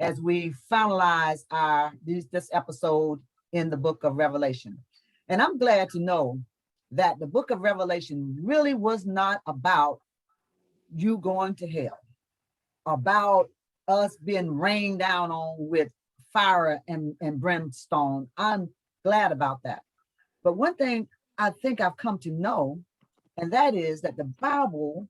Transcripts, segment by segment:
as we finalize this episode in the book of Revelation. And I'm glad to know that the book of Revelation really was not about you going to hell, about us being rained down on with fire and brimstone. I'm glad about that. But one thing I think I've come to know, and that is that the Bible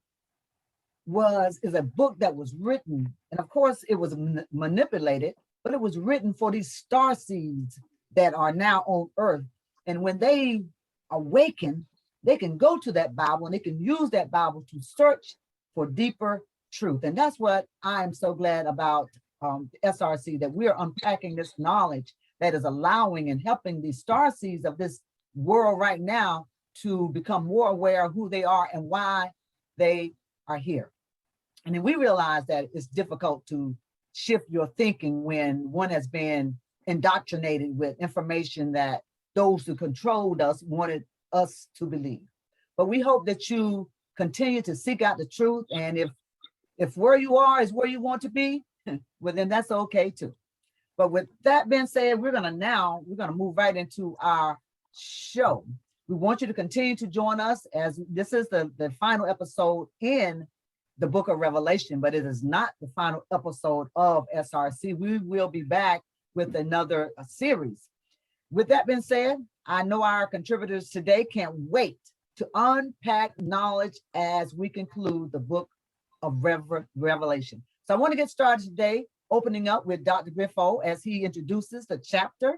is a book that was written, and of course it was manipulated, but it was written for these star seeds that are now on earth. And when they awaken, they can go to that Bible and they can use that Bible to search for deeper truth. And that's what I'm so glad about SRC, that we're unpacking this knowledge that is allowing and helping these star seeds of this world right now to become more aware of who they are and why they are here. And then we realize that it's difficult to shift your thinking when one has been indoctrinated with information that those who controlled us wanted us to believe. But we hope that you continue to seek out the truth. And if where you are is where you want to be, well, then that's okay too. But with that being said, we're gonna move right into our show. We want you to continue to join us, as this is the final episode in the book of Revelation, but it is not the final episode of SRC. We will be back with another series. With that being said, I know our contributors today can't wait to unpack knowledge as we conclude the book of Revelation. So I want to get started today, opening up with Dr. Griffo as he introduces the chapter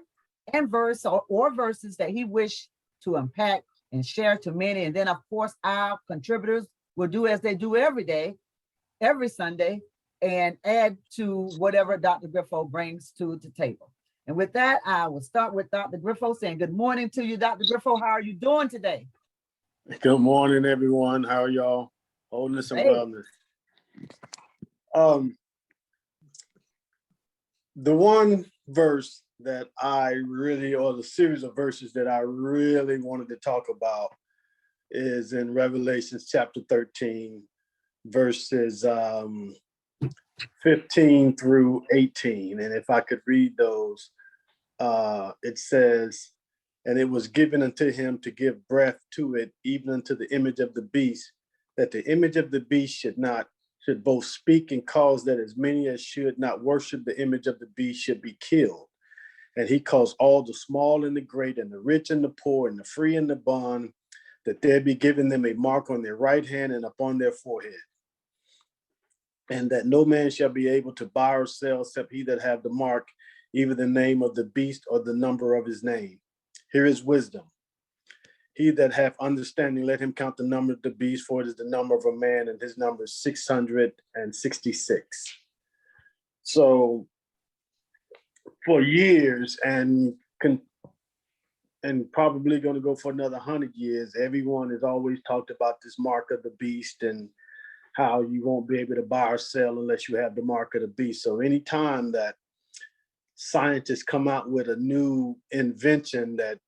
and verse or verses that he wished to unpack and share to many. And then, of course, our contributors will do as they do every day, every Sunday, and add to whatever Dr. Griffo brings to the table. And with that, I will start with Dr. Griffo saying good morning to you, Dr. Griffo. How are you doing today? Good morning, everyone. How are y'all? Wholeness and wellness. The one verse that or the series of verses that I really wanted to talk about is in Revelation chapter 13, verses 15 through 18. And if I could read those, it says, "And it was given unto him to give breath to it, even unto the image of the beast, that the image of the beast should both speak and cause that as many as should not worship the image of the beast should be killed. And he caused all the small and the great and the rich and the poor and the free and the bond, that there be given them a mark on their right hand and upon their forehead. And that no man shall be able to buy or sell except he that have the mark, even the name of the beast or the number of his name. Here is wisdom. He that hath understanding, let him count the number of the beast, for it is the number of a man, and his number is 666. So for years, and probably going to go for another 100 years, everyone has always talked about this mark of the beast and how you won't be able to buy or sell unless you have the mark of the beast. So anytime that scientists come out with a new invention that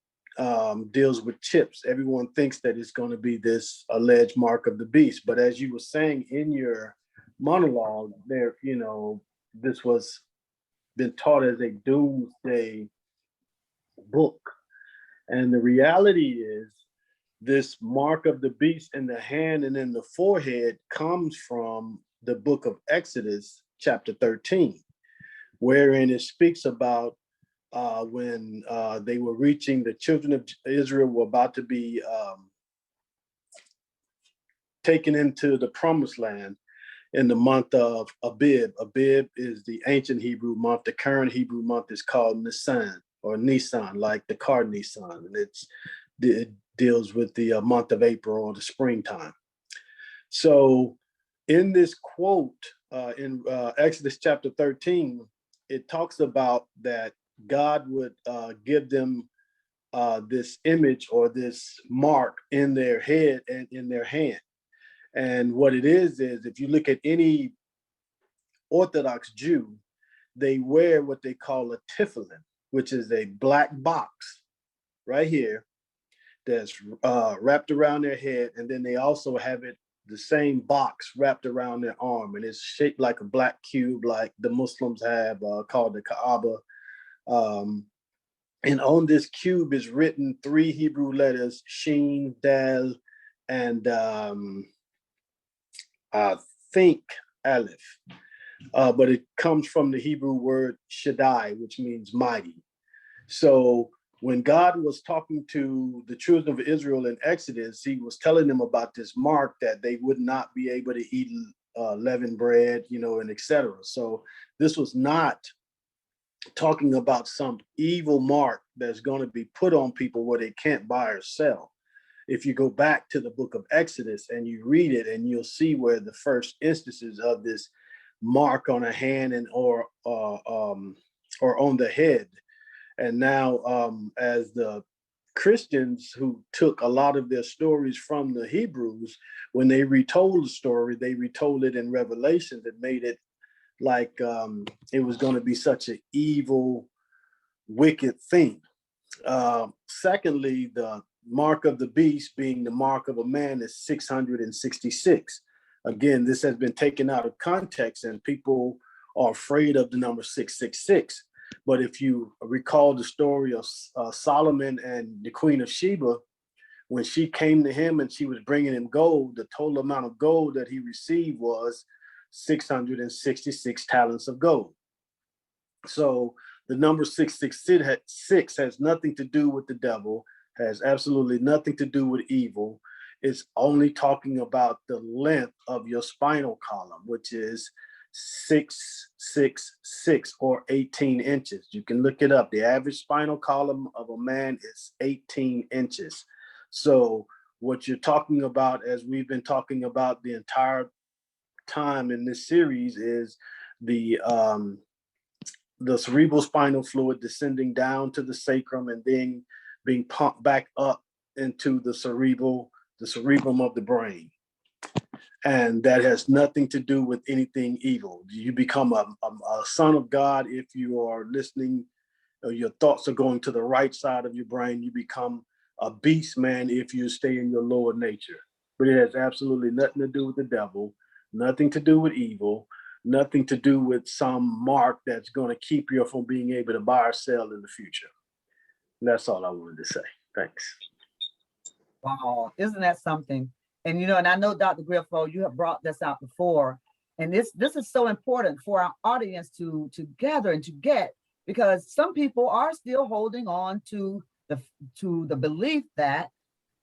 deals with chips, everyone thinks that it's going to be this alleged mark of the beast. But as you were saying in your monologue there, this was been taught as a doomsday book. And the reality is this mark of the beast in the hand and in the forehead comes from the book of Exodus, chapter 13, wherein it speaks about when they were reaching, the children of Israel were about to be taken into the promised land in the month of Abib. Abib is the ancient Hebrew month. The current Hebrew month is called Nisan, or Nisan, like the car Nissan. And it deals with the month of April, or the springtime. So in this quote in Exodus chapter 13, it talks about that God would give them this image or this mark in their head and in their hand. And what it is if you look at any Orthodox Jew, they wear what they call a tefillin, which is a black box right here that's wrapped around their head. And then they also have it the same box wrapped around their arm, and it's shaped like a black cube, like the Muslims have, called the Kaaba. And on this cube is written 3 Hebrew letters: Shin, Dal, and I think Aleph. But it comes from the Hebrew word Shaddai, which means mighty. So when God was talking to the children of Israel in Exodus, he was telling them about this mark that they would not be able to eat leavened bread, and etc. So this was not talking about some evil mark that's going to be put on people where they can't buy or sell. If you go back to the book of Exodus and you read it, and you'll see where the first instances of this mark on a hand and or on the head. And now, as the Christians who took a lot of their stories from the Hebrews, when they retold the story, they retold it in Revelation that made it like it was going to be such an evil, wicked thing. Secondly, the mark of the beast, being the mark of a man, is 666. Again, this has been taken out of context, and people are afraid of the number 666. But if you recall the story of Solomon and the Queen of Sheba, when she came to him and she was bringing him gold, the total amount of gold that he received was 666 talents of gold. So the number 666 has nothing to do with the devil, has absolutely nothing to do with evil. It's only talking about the length of your spinal column, which is 666 or 18 inches. You can look it up. The average spinal column of a man is 18 inches. So what you're talking about, as we've been talking about the entire time in this series, is the cerebral spinal fluid descending down to the sacrum and then being pumped back up into the cerebrum of the brain. And that has nothing to do with anything evil. You become a son of God if you are listening, or your thoughts are going to the right side of your brain. You become a beast man if you stay in your lower nature. But it has absolutely nothing to do with the devil, nothing to do with evil, nothing to do with some mark that's going to keep you from being able to buy or sell in the future. And that's all I wanted to say. Thanks. Wow, isn't that something? And and I know, Dr. Griffo, you have brought this out before, and this is so important for our audience to gather and to get, because some people are still holding on to the belief that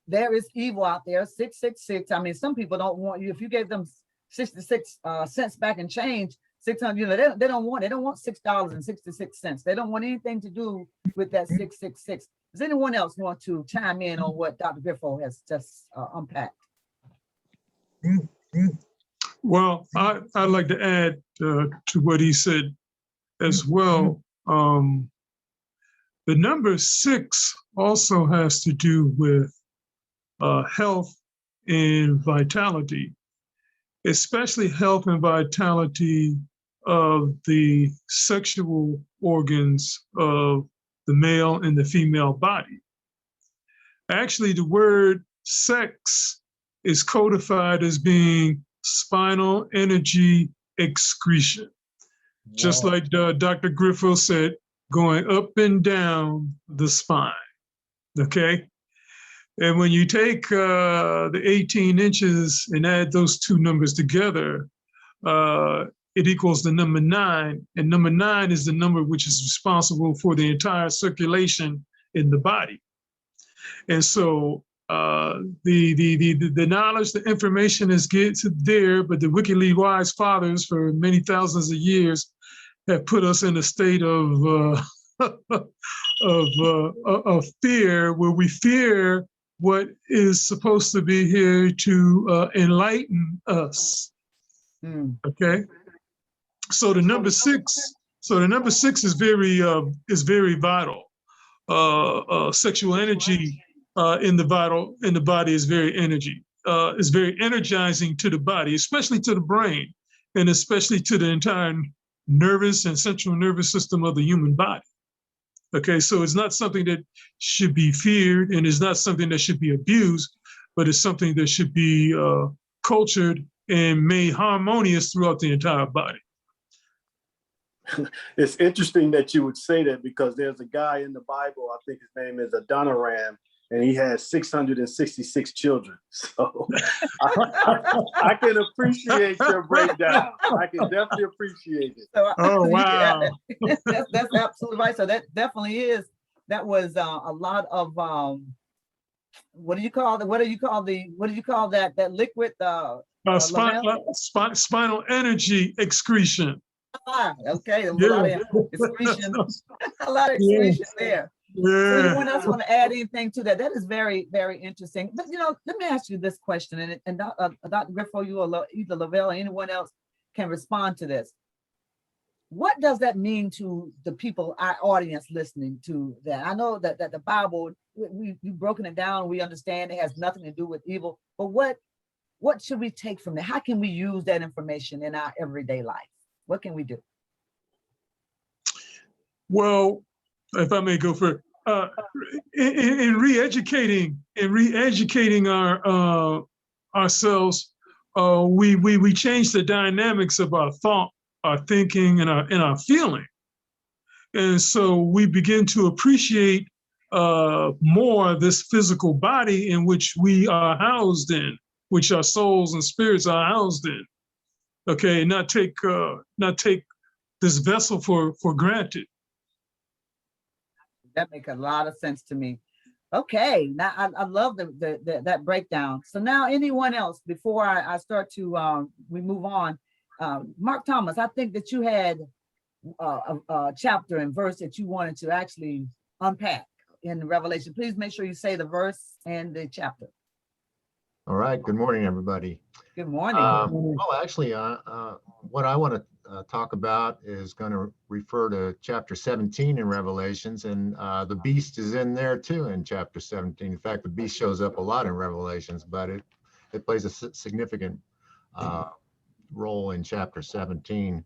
there is evil out there. 666. I mean, some people don't want you. If you gave them 66 cents back in change, 600. They don't want $6.66. They don't want anything to do with that 666. Does anyone else want to chime in on what Dr. Griffo has just unpacked? Well, I'd like to add to what he said as well. The number 6 also has to do with health and vitality, especially health and vitality of the sexual organs of the male and the female body. Actually, the word sex is codified as being spinal energy excretion. Wow. Just like Dr. Griffo said, going up and down the spine, okay? And when you take the 18 inches and add those two numbers together, it equals the number 9. And number 9 is the number which is responsible for the entire circulation in the body. And so the knowledge, the information is there, but the wickedly wise fathers for many thousands of years have put us in a state of fear, where we fear what is supposed to be here to enlighten us. Okay, so the number 6. So the number 6 is very vital. Sexual energy in the body is very energizing to the body, especially to the brain, and especially to the entire nervous and central nervous system of the human body. Okay, so it's not something that should be feared, and it's not something that should be abused, but it's something that should be cultured and made harmonious throughout the entire body. It's interesting that you would say that, because there's a guy in the Bible, I think his name is Adoniram, and he had 666 children. So I can appreciate your breakdown. I can definitely appreciate it. So, Oh, wow. that's absolutely right. So that definitely is, that was a lot of, what do you call that? What do you call that liquid? Spinal energy excretion. Okay, a lot of excretion, a lot of excretion there. So anyone else want to add anything to that? That is very, very interesting. But let me ask you this question, and Dr. Griffo, you or either Lavelle or anyone else can respond to this. What does that mean to the people, our audience listening to that? I know that the Bible, we've broken it down, we understand it has nothing to do with evil, but what should we take from that? How can we use that information in our everyday life? What can we do? Well, if I may go for in re-educating our ourselves, we change the dynamics of our thought, our thinking, and our feeling, and so we begin to appreciate more this physical body in which we are housed in, which our souls and spirits are housed in. Okay, not take this vessel for granted. That makes a lot of sense to me. Okay, now I love that breakdown. So now anyone else, before I start to we move on, Mark Thomas, I think that you had a chapter and verse that you wanted to actually unpack in Revelation. Please make sure you say the verse and the chapter. All right. Good morning, everybody. Good morning. Well, actually, what I want to talk about is going to refer to chapter 17 in Revelations, and the beast is in there too in chapter 17. In fact, the beast shows up a lot in Revelations, but it plays a significant role in chapter 17.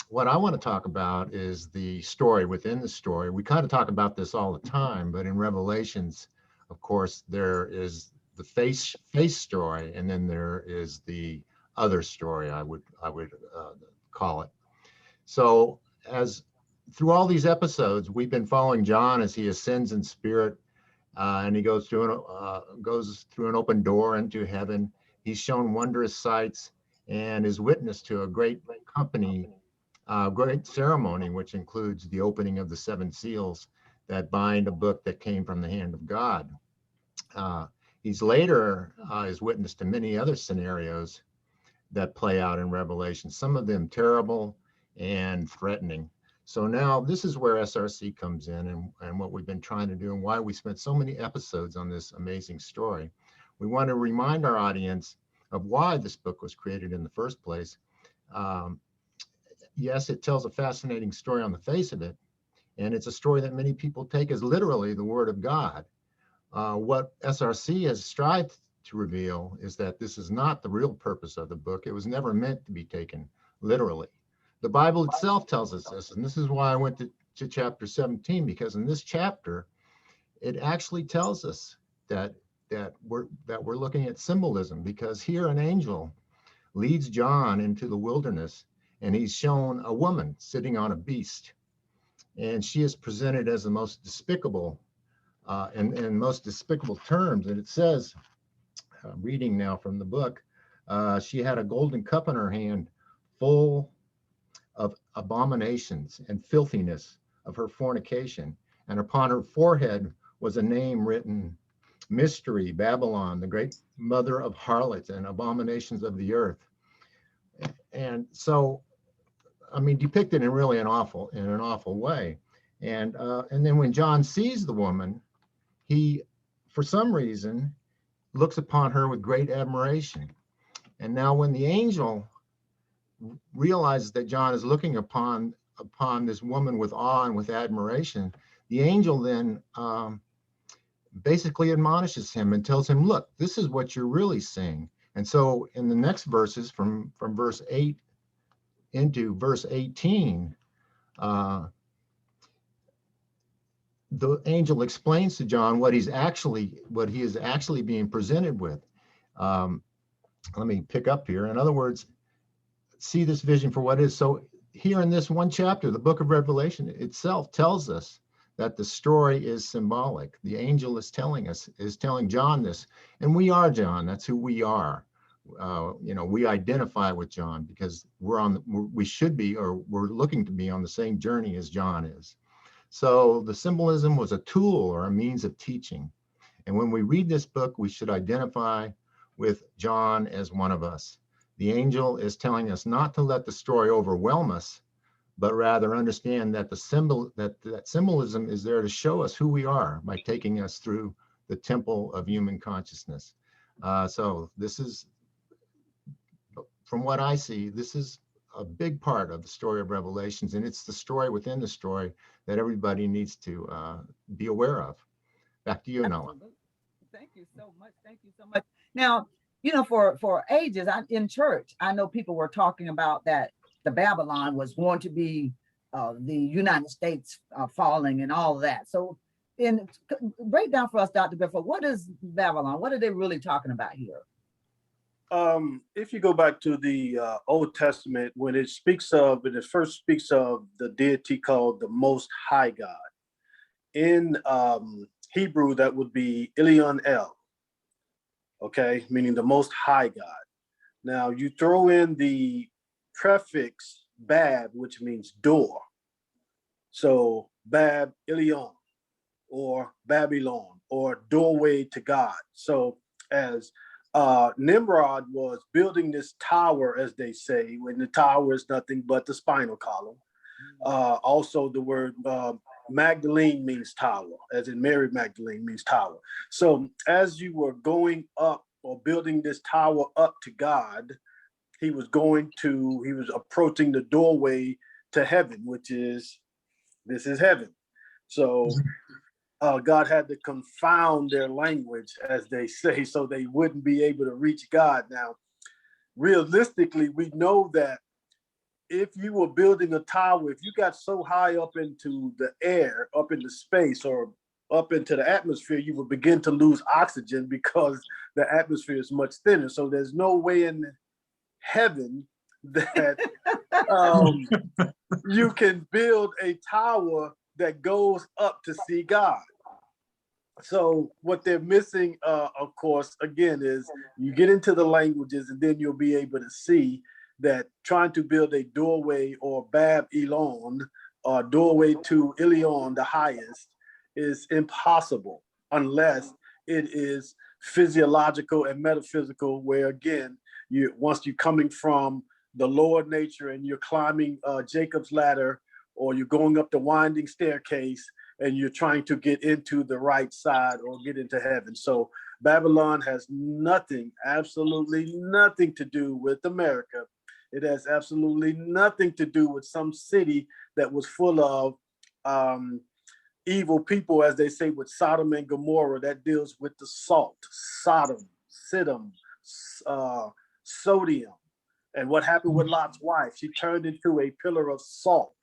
What I want to talk about is the story within the story. We kind of talk about this all the time, but in Revelations, of course, there is the face story, and then there is the other story, I would call it. So as through all these episodes, we've been following John as he ascends in spirit, and he goes through an open door into heaven. He's shown wondrous sights and is witness to a great company, great ceremony, which includes the opening of the 7 seals that bind a book that came from the hand of God. He's later is witness to many other scenarios that play out in Revelation, some of them terrible and threatening. So now this is where SRC comes in, and what we've been trying to do, and why we spent so many episodes on this amazing story. We want to remind our audience of why this book was created in the first place. Yes, it tells a fascinating story on the face of it, and it's a story that many people take as literally the word of God. What SRC has strived to reveal is that this is not the real purpose of the book. It was never meant to be taken literally. The Bible itself tells us this, and this is why I went to chapter 17, because in this chapter, it actually tells us that we're looking at symbolism, because here an angel leads John into the wilderness, and he's shown a woman sitting on a beast, and she is presented as the most despicable in most despicable terms. And it says, reading now from the book, she had a golden cup in her hand full of abominations and filthiness of her fornication, and upon her forehead was a name written, Mystery, Babylon, the great mother of harlots and abominations of the earth. And so, I mean, depicted in really an awful way. And then when John sees the woman, he, for some reason, looks upon her with great admiration. And now when the angel realizes that John is looking upon this woman with awe and with admiration, the angel then basically admonishes him and tells him, look, this is what you're really seeing. And so in the next verses, from verse 8 into verse 18, the angel explains to John what he is actually being presented with. Let me pick up here. In other words, see this vision for what it is. So here in this one chapter, the book of Revelation itself tells us that the story is symbolic. The angel is telling John this, and we are John. That's who we are. We identify with John because we should be, or we're looking to be on the same journey as John is. So the symbolism was a tool or a means of teaching. And when we read this book, we should identify with John as one of us. The angel is telling us not to let the story overwhelm us, but rather understand that that symbolism is there to show us who we are by taking us through the temple of human consciousness. So this is, from what I see, this is a big part of the story of Revelations, and it's the story within the story that everybody needs to be aware of. Back to you, Noah. Thank you so much. Thank you so much. Now, for ages in church, I know people were talking about that the Babylon was going to be the United States falling and all of that. So break down for us, Dr. Biffle, what is Babylon? What are they really talking about here? If you go back to the Old Testament, when it first speaks of the deity called the Most High God. In Hebrew, that would be Elyon El, okay, meaning the Most High God. Now, you throw in the prefix Bab, which means door. So Bab Elyon, or Babylon, or doorway to God. So as Nimrod was building this tower, as they say, when the tower is nothing but the spinal column. Also, the word Magdalene means tower, as in Mary Magdalene means tower. So as you were going up or building this tower up to God, he was approaching the doorway to heaven, this is heaven. So God had to confound their language, as they say, so they wouldn't be able to reach God. Now, realistically, we know that if you were building a tower, if you got so high up into the air, up into space, or up into the atmosphere, you would begin to lose oxygen because the atmosphere is much thinner. So there's no way in heaven that you can build a tower that goes up to see God. So what they're missing, of course, again, is you get into the languages and then you'll be able to see that trying to build a doorway or Bab Elon, or doorway to Elyon, the highest, is impossible unless it is physiological and metaphysical, where again, once you're coming from the lower nature and you're climbing Jacob's ladder, or you're going up the winding staircase and you're trying to get into the right side or get into heaven. So Babylon has nothing, absolutely nothing to do with America. It has absolutely nothing to do with some city that was full of evil people, as they say, with Sodom and Gomorrah. That deals with the salt, Sodom, Siddim, sodium. And what happened with Lot's wife? She turned into a pillar of salt.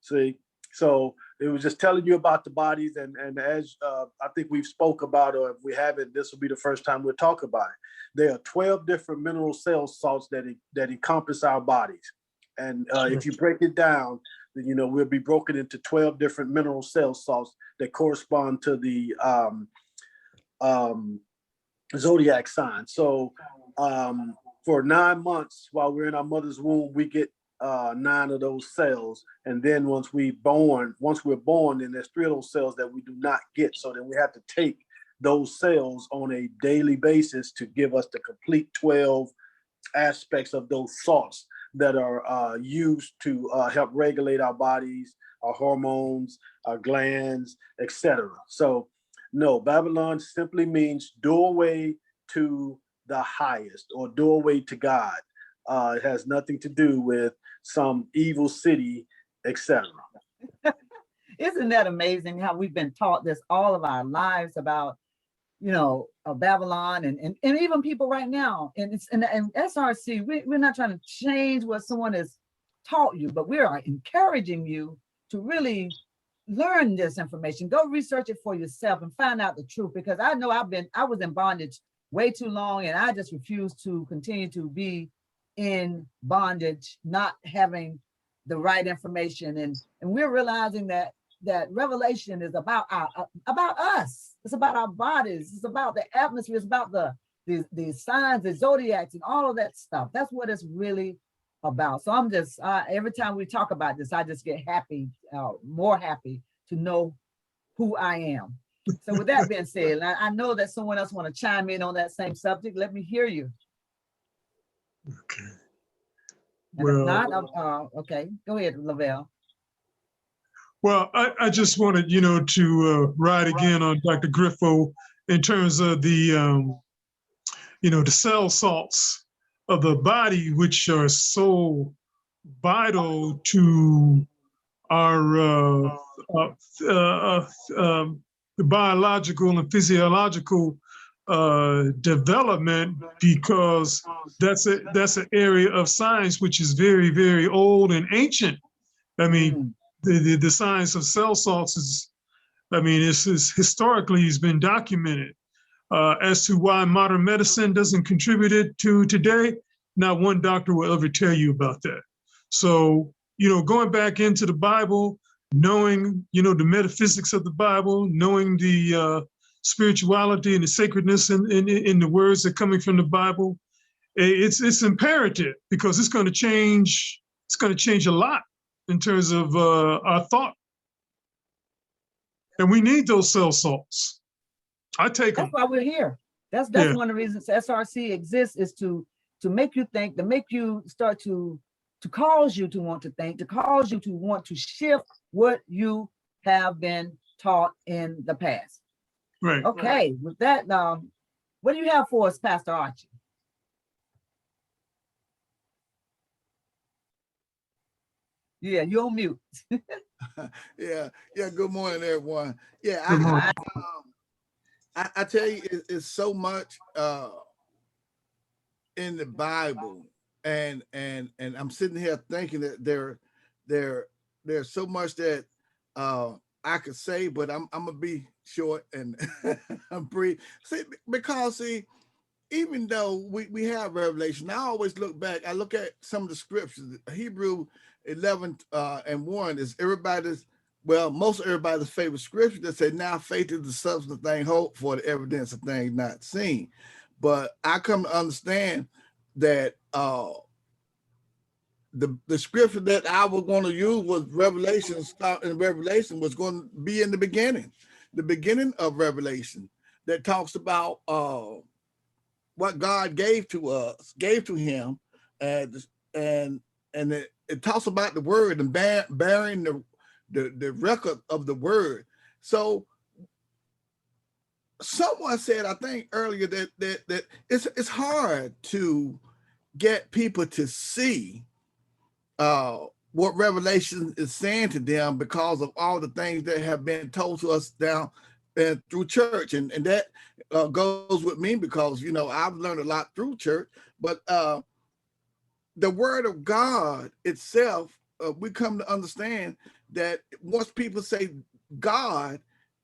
See, so it was just telling you about the bodies, and as I think we've spoke about, or if we haven't, this will be the first time we'll talk about it. There are 12 different mineral salts that encompass our bodies, and if you break it down, then we'll be broken into 12 different mineral salts that correspond to the zodiac sign. So for 9 months while we're in our mother's womb, we get 9 of those cells, and then once we're born, then there's 3 of those cells that we do not get. So then we have to take those cells on a daily basis to give us the complete 12 aspects of those salts that are used to help regulate our bodies, our hormones, our glands, etc. So no, Babylon simply means doorway to the highest, or doorway to God. It has nothing to do with some evil city, etc. Isn't that amazing how we've been taught this all of our lives about, Babylon and even people right now. And SRC, we're not trying to change what someone has taught you, but we are encouraging you to really learn this information. Go research it for yourself and find out the truth, because I know I was in bondage way too long, and I just refuse to continue to be in bondage, not having the right information. And we're realizing that revelation is about about us. It's about our bodies. It's about the atmosphere. It's about the signs, the zodiacs, and all of that stuff. That's what it's really about. So I'm just every time we talk about this, I just get happy, more happy to know who I am. So with that being said, I know that someone else want to chime in on that same subject. Let me hear you. Okay. And if not, okay, go ahead, Lavelle. Well, I just wanted, to ride again on Dr. Griffo in terms of the, the cell salts of the body, which are so vital to our the biological and physiological development, because that's an area of science which is very, very old and ancient. I mean, the science of cell salts is, it's historically has been documented. As to why modern medicine doesn't contribute it to today, not one doctor will ever tell you about that. So, going back into the Bible, knowing, the metaphysics of the Bible, knowing the spirituality and the sacredness in the words that are coming from the Bible, it's imperative, because it's going to change a lot in terms of our thought. And we need those cell salts. I take them. That's why we're here. That's one of the reasons SRC exists, is to make you think, to make you start to cause you to want to think, to cause you to want to shift what you have been taught in the past. Right. Okay, with that, what do you have for us, Pastor Archie? Yeah, you're on mute. Yeah. Good morning, everyone. Yeah, Good morning. I tell you, it's so much in the Bible, and I'm sitting here thinking that there's so much that I could say, but I'm gonna be short and I'm brief. Because even though we have revelation, I always look back. I look at some of the scriptures. Hebrew 11 and 1 is most everybody's favorite scripture that say, now faith is the substance of things hoped for, the evidence of things not seen. But I come to understand that the scripture that I was going to use was Revelation was going to be in the beginning of Revelation, that talks about what God gave to him, and it talks about the word and bearing the record of the word. So someone said, I think earlier, that it's hard to get people to see what Revelation is saying to them, because of all the things that have been told to us down through church, and that goes with me, because I've learned a lot through church. But the word of God itself, we come to understand that once people say God,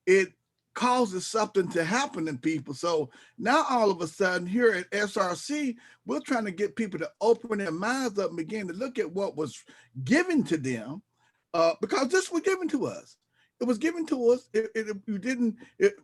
it causes something to happen in people. So now all of a sudden here at SRC, we're trying to get people to open their minds up and begin to look at what was given to them, because this was given to us. It was given to us. It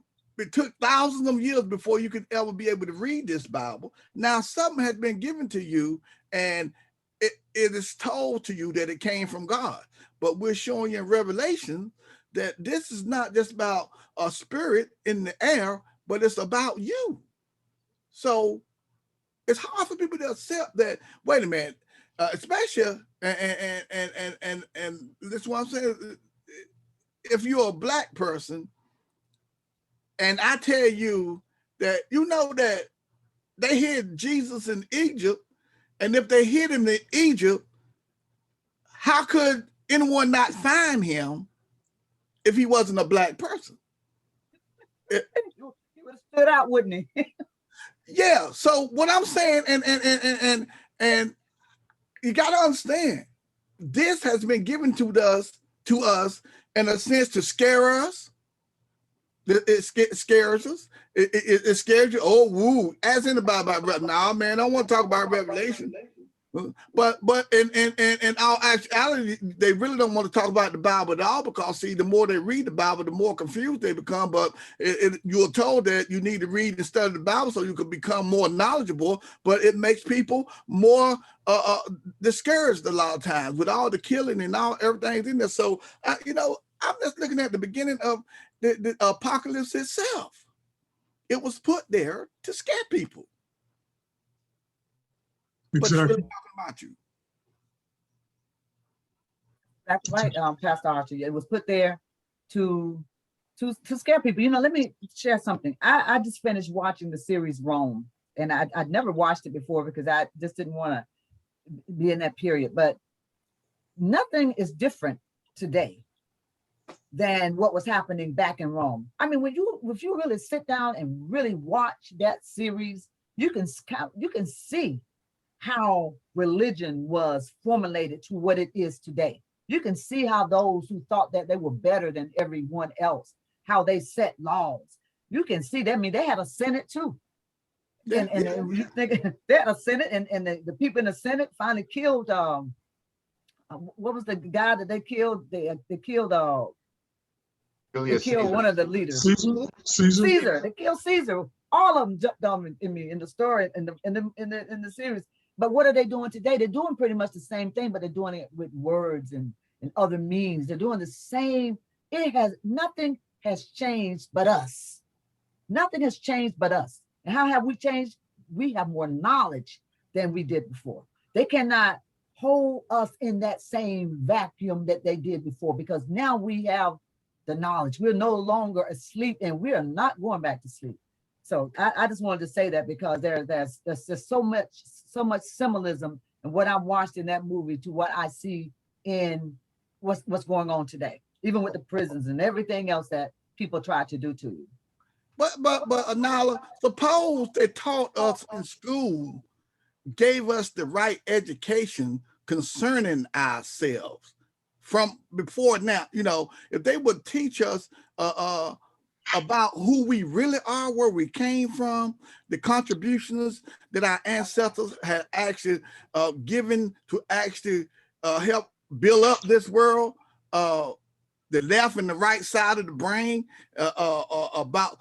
took thousands of years before you could ever be able to read this Bible. Now something has been given to you, and it is told to you that it came from God. But we're showing you in Revelation that this is not just about a spirit in the air, but it's about you. So it's hard for people to accept that, wait a minute, especially, and this is what I'm saying, if you're a Black person, and I tell you that, that they hid Jesus in Egypt, and if they hid him in Egypt, how could anyone not find him if he wasn't a Black person? He would have stood out, wouldn't he? Yeah. So what I'm saying, and you got to understand, this has been given to us in a sense to scare us, It scares us. It scares you. Oh, woo! As anybody about nah, man, I don't want to talk about Revelation. But in all actuality, they really don't want to talk about the Bible at all, because see, the more they read the Bible, the more confused they become. But you're told that you need to read and study the Bible so you can become more knowledgeable. But it makes people more discouraged a lot of times with all the killing and all everything in there. So I'm just looking at the beginning of the apocalypse itself. It was put there to scare people. But it's Exactly. really talking about you. That's right, Pastor Archie. It was put there to scare people. Let me share something. I just finished watching the series Rome, and I'd never watched it before because I just didn't want to be in that period. But nothing is different today than what was happening back in Rome. I mean, if you really sit down and really watch that series, you can see how religion was formulated to what it is today. You can see how those who thought that they were better than everyone else, how they set laws. You can see that. I mean, they had a Senate too. And you think they had a Senate, and the people in the Senate finally killed what was the guy that they killed? They killed Julius they killed Caesar. one of the leaders. Caesar. They killed Caesar. All of them jumped on in the story in the series. But what are they doing today? They're doing pretty much the same thing, but they're doing it with words and other means. They're doing the same. Nothing has changed but us. Nothing has changed but us. And how have we changed? We have more knowledge than we did before. They cannot hold us in that same vacuum that they did before, because now we have the knowledge. We're no longer asleep, and we are not going back to sleep. So I just wanted to say that, because there's just so much symbolism in what I watched in that movie to what I see in what's going on today, even with the prisons and everything else that people try to do to you. But Anala, suppose they taught us in school, gave us the right education concerning ourselves from before now. If they would teach us about who we really are, where we came from, the contributions that our ancestors had actually given to actually help build up this world, the left and the right side of the brain, about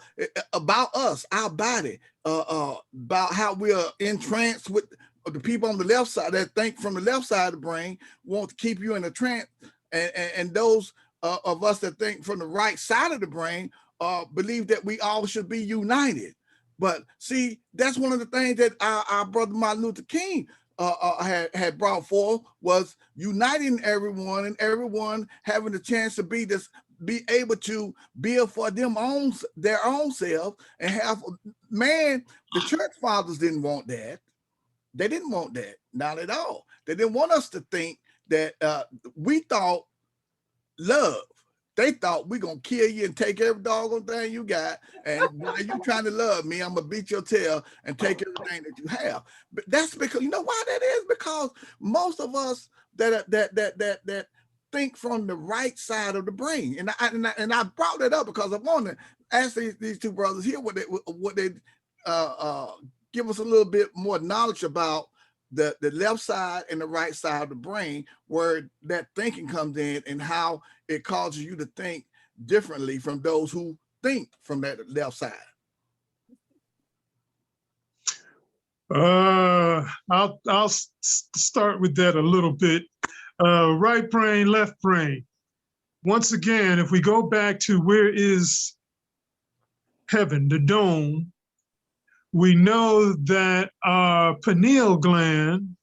us, our body, about how we are entranced with the people on the left side that think from the left side of the brain, want to keep you in a trance, and those of us that think from the right side of the brain believe that we all should be united. But see, that's one of the things that our brother Martin Luther King had brought forth, was uniting everyone, and everyone having the chance to be able to build for their own self, and have, man, the church fathers didn't want that. They didn't want that, not at all. They didn't want us to think that we thought love. They thought we're going to kill you and take every doggone thing you got. And when you trying to love me, I'm going to beat your tail and take everything that you have. But that's because, you know why that is? Because most of us that think from the right side of the brain. And I brought that up because I want to ask these two brothers here what they give us a little bit more knowledge about the left side and the right side of the brain, where that thinking comes in, and how it causes you to think differently from those who think from that left side. I'll start with that a little bit. Right brain, left brain. Once again, if we go back to where is heaven, the dome, we know that our pineal gland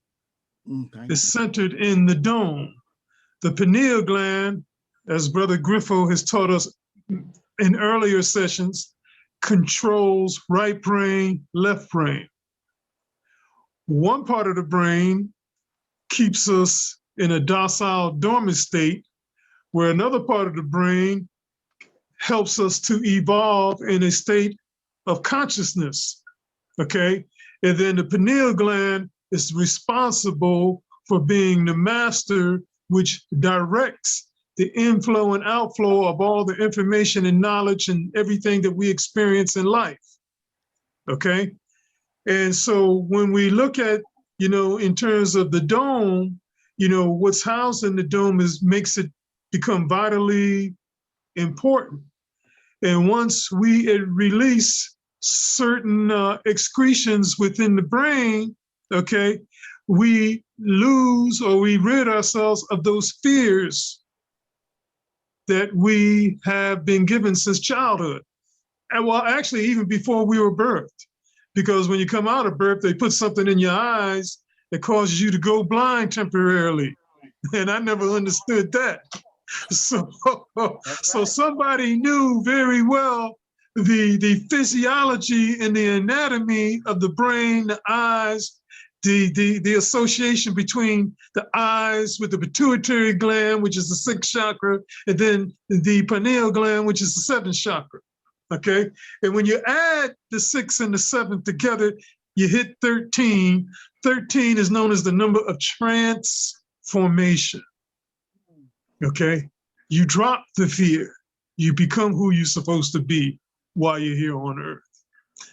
is centered in the dome. The pineal gland, as Brother Griffo has taught us in earlier sessions, controls right brain, left brain. One part of the brain keeps us in a docile, dormant state, where another part of the brain helps us to evolve in a state of consciousness, okay? And then the pineal gland is responsible for being the master, which directs the inflow and outflow of all the information and knowledge and everything that we experience in life. Okay. And so when we look at, in terms of the dome, what's housed in the dome makes it become vitally important. And once we release certain excretions within the brain, okay, we lose or we rid ourselves of those fears that we have been given since childhood. And well, actually, even before we were birthed, because when you come out of birth, they put something in your eyes that causes you to go blind temporarily. And I never understood that. So somebody knew very well the physiology and the anatomy of the brain, the eyes, the association between the eyes with the pituitary gland, which is the sixth chakra, and then the pineal gland, which is the seventh chakra. Okay. And when you add the 6 and the 7 together, you hit 13. 13 is known as the number of transformation. Okay. You drop the fear. You become who you're supposed to be while you're here on earth.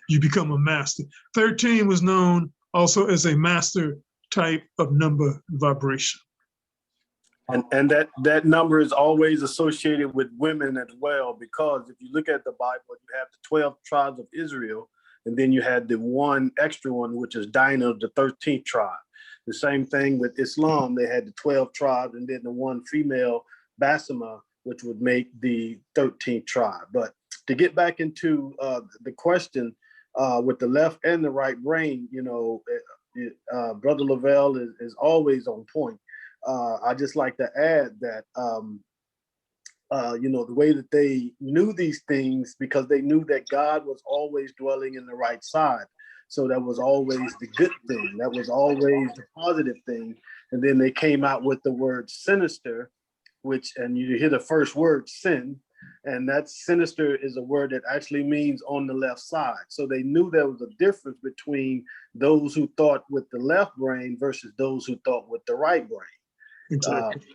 You become a master. 13 was known also as a master type of number vibration. And that number is always associated with women as well, because if you look at the Bible, you have the 12 tribes of Israel, and then you had the one extra one, which is Dinah, the 13th tribe. The same thing with Islam. They had the 12 tribes and then the one female, Basma, which would make the 13th tribe. But to get back into the question with the left and the right brain, Brother Lavelle is always on point. I just like to add that, the way that they knew these things, because they knew that God was always dwelling in the right side. So that was always the good thing. That was always the positive thing. And then they came out with the word sinister, and you hear the first word, sin. And that sinister is a word that actually means on the left side. So they knew there was a difference between those who thought with the left brain versus those who thought with the right brain. Exactly.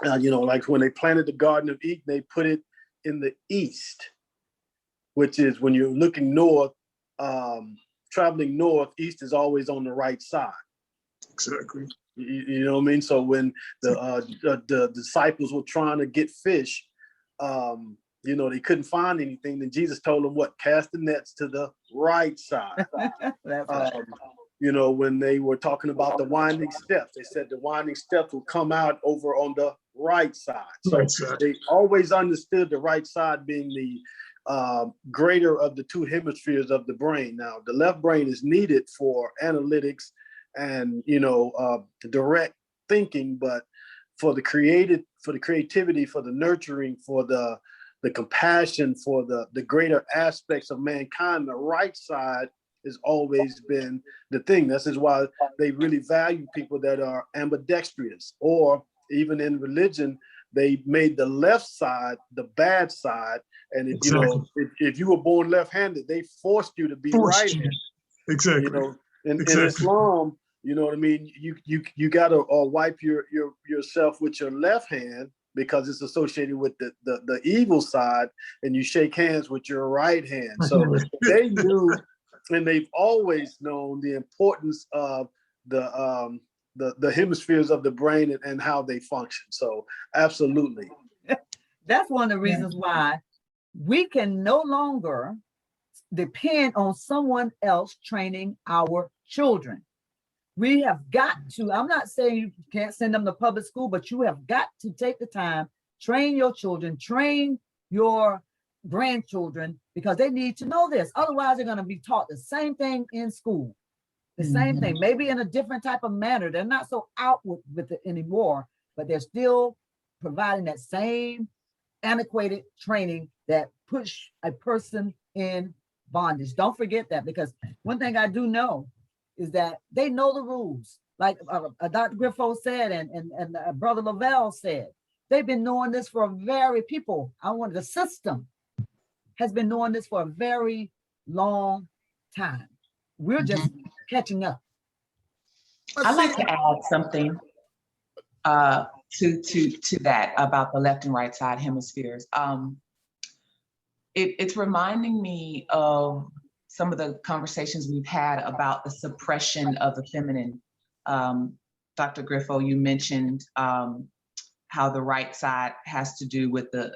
Like when they planted the Garden of Eden, they put it in the east, which is when you're looking north, traveling north, east is always on the right side. Exactly. You know what I mean? So when the disciples were trying to get fish, they couldn't find anything. Then Jesus told them what? Cast the nets to the right side. That's right. When they were talking about the winding steps, they said the winding steps will come out over on the right side. So Right side. they always understood the right side being the greater of the two hemispheres of the brain. Now, the left brain is needed for analytics and, direct thinking, but for the creativity, for the nurturing, for the compassion, for the greater aspects of mankind, the right side has always been the thing. This is why they really value people that are ambidextrous, or even in religion, they made the left side the bad side. And if you were born left-handed, they forced you to be right-handed. Exactly. In Islam, you know what I mean? You gotta wipe yourself with your left hand because it's associated with the evil side, and you shake hands with your right hand. So they knew, and they've always known the importance of the hemispheres of the brain and how they function. So absolutely. That's one of the reasons why we can no longer depend on someone else training our children. We have got to, I'm not saying you can't send them to public school, but you have got to take the time, train your children, train your grandchildren, because they need to know this. Otherwise, they're going to be taught the same thing in school, the same thing, maybe in a different type of manner. They're not so outward with it anymore, but they're still providing that same antiquated training that push a person in bondage. Don't forget that, because one thing I do know is that they know the rules. Like Dr. Griffo said, and Brother Lavelle said, they've been knowing this for the system has been knowing this for a very long time. We're just catching up. I'd like to add something. to that about the left and right side hemispheres. It's reminding me of some of the conversations we've had about the suppression of the feminine. Dr. Griffo, you mentioned how the right side has to do with the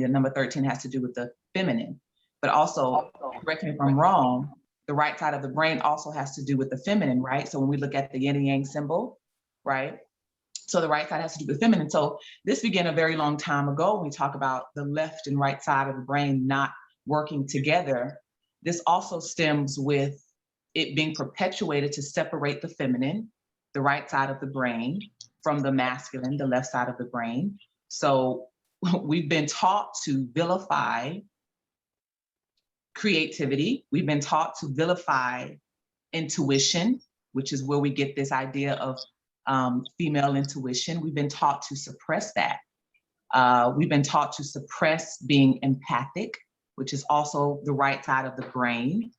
number 13 has to do with the feminine, but also, correct me if I'm wrong, the right side of the brain also has to do with the feminine, right? So when we look at the yin and yang symbol, right? So the right side has to do with feminine. So this began a very long time ago when we talk about the left and right side of the brain not working together. This also stems with it being perpetuated to separate the feminine, the right side of the brain, from the masculine, the left side of the brain. So we've been taught to vilify creativity. We've been taught to vilify intuition, which is where we get this idea of female intuition. We've been taught to suppress that. We've been taught to suppress being empathic, which is also the right side of the brain.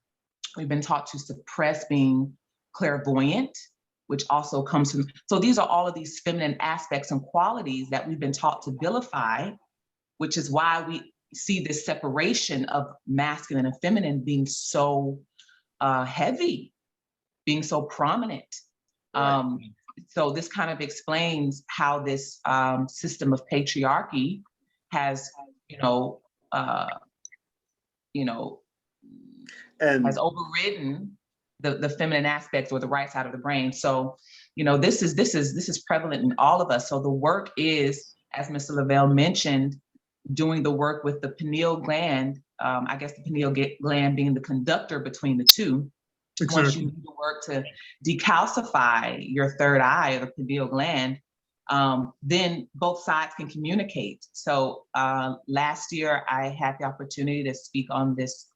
We've been taught to suppress being clairvoyant, which also comes from, so these are all of these feminine aspects and qualities that we've been taught to vilify, which is why we see this separation of masculine and feminine being so heavy, being so prominent. Right. So this kind of explains how this system of patriarchy has, And has overridden the feminine aspects or the right side of the brain. So, this is prevalent in all of us. So the work is, as Mr. Lavelle mentioned, doing the work with the pineal gland. I guess the pineal gland being the conductor between the two. Exactly. Once you do the work to decalcify your third eye or the pineal gland, then both sides can communicate. So last year I had the opportunity to speak on this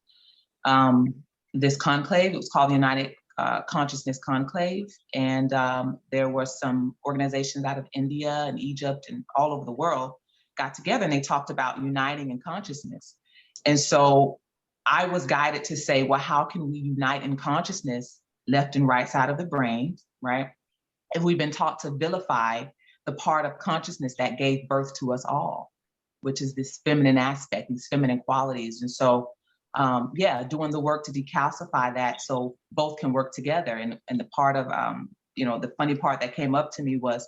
this conclave. It was called the United Consciousness Conclave. And there were some organizations out of India and Egypt and all over the world got together, and they talked about uniting in consciousness. And so I was guided to say, well, how can we unite in consciousness, left and right side of the brain, right? If we've been taught to vilify the part of consciousness that gave birth to us all, which is this feminine aspect, these feminine qualities. And so, doing the work to decalcify that so both can work together. And the part of, the funny part that came up to me was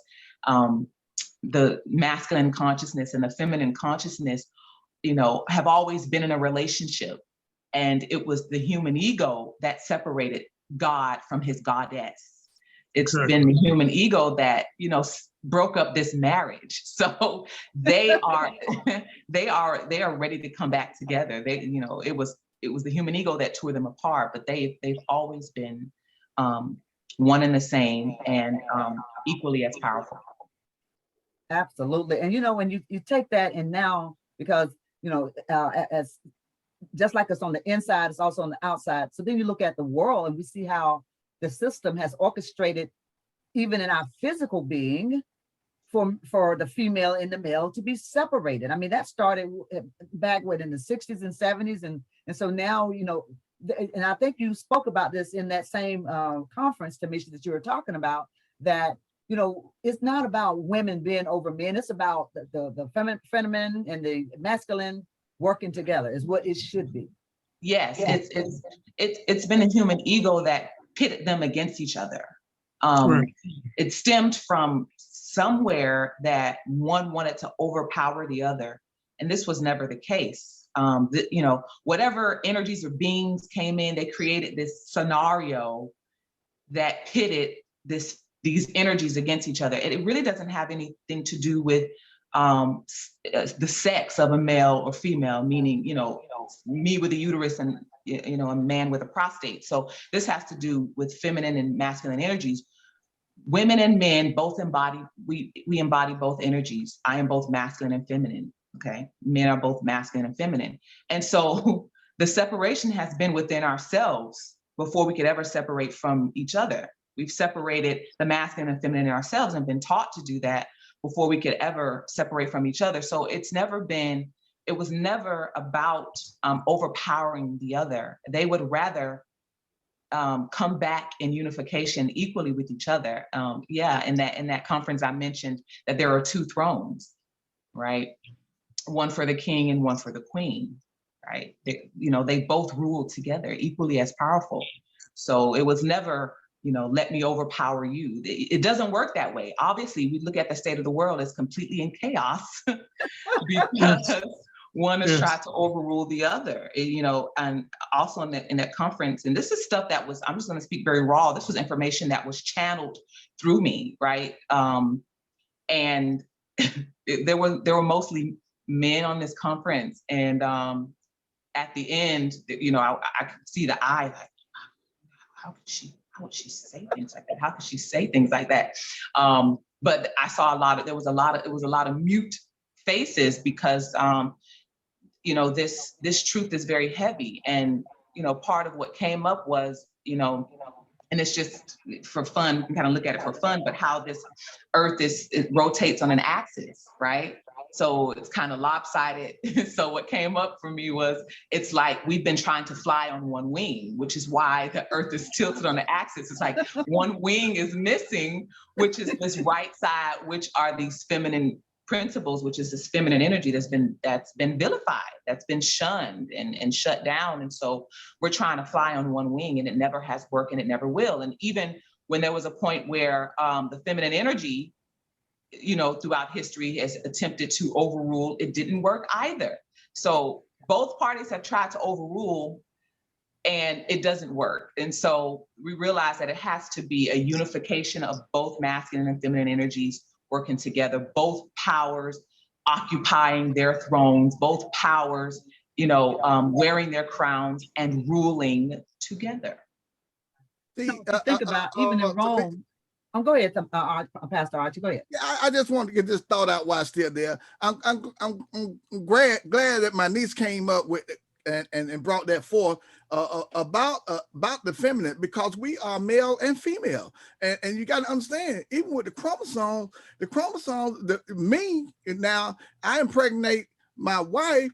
the masculine consciousness and the feminine consciousness, have always been in a relationship. And it was the human ego that separated God from his goddess. It's been the human ego that, broke up this marriage. So they are ready to come back together. They, it was the human ego that tore them apart, but they've always been one and the same and equally as powerful. Absolutely. And when you take that, and now, because as just like it's on the inside, it's also on the outside. So then you look at the world and we see how the system has orchestrated, even in our physical being, for the female and the male to be separated. I mean, that started back in the 60s and 70s. And so now, and I think you spoke about this in that same conference, Tamisha, that you were talking about, that, it's not about women being over men. It's about the feminine and the masculine working together is what it should be. Yes, it's been a human ego that pitted them against each other. Right. It stemmed from somewhere that one wanted to overpower the other, and this was never the case. Whatever energies or beings came in, they created this scenario that pitted these energies against each other. And it really doesn't have anything to do with the sex of a male or female, meaning, me with a uterus and, a man with a prostate. So this has to do with feminine and masculine energies. Women and men both embody, we embody both energies. I am both masculine and feminine, okay? Men are both masculine and feminine. And so the separation has been within ourselves before we could ever separate from each other. We've separated the masculine and feminine in ourselves and been taught to do that before we could ever separate from each other. So it was never about overpowering the other. They would rather come back in unification equally with each other. Yeah, in that conference, I mentioned that there are two thrones, right? One for the king and one for the queen, right? They both rule together, equally as powerful. So it was never, let me overpower you. It doesn't work that way. Obviously, we look at the state of the world as completely in chaos because one has Yes. tried to overrule the other, and also in that conference, and this is stuff that was, I'm just going to speak very raw. This was information that was channeled through me, right? And there were mostly men on this conference, and at the end, I could see the eye, like, how would she say things like that? How could she say things like that? But I saw it was a lot of mute faces because this truth is very heavy. And, part of what came up was, and it's just for fun, you can kind of look at it for fun, but how this earth it rotates on an axis, right? So it's kind of lopsided. So what came up for me was, it's like we've been trying to fly on one wing, which is why the earth is tilted on the axis. It's like one wing is missing, which is this right side, which are these feminine principles, which is this feminine energy that's been vilified, that's been shunned and shut down. And so we're trying to fly on one wing, and it never has worked, and it never will. And even when there was a point where the feminine energy, throughout history has attempted to overrule, it didn't work either. So both parties have tried to overrule, and it doesn't work. And so we realize that it has to be a unification of both masculine and feminine energies working together, both powers occupying their thrones, both powers, wearing their crowns and ruling together. See, So if you think about even in Rome. Go ahead, Pastor Archie. Go ahead. Yeah, I just want to get this thought out while I'm still there. I'm glad that my niece came up with it and brought that forth about the feminine, because we are male and female, and you got to understand, even with the chromosomes, me now, I impregnate my wife.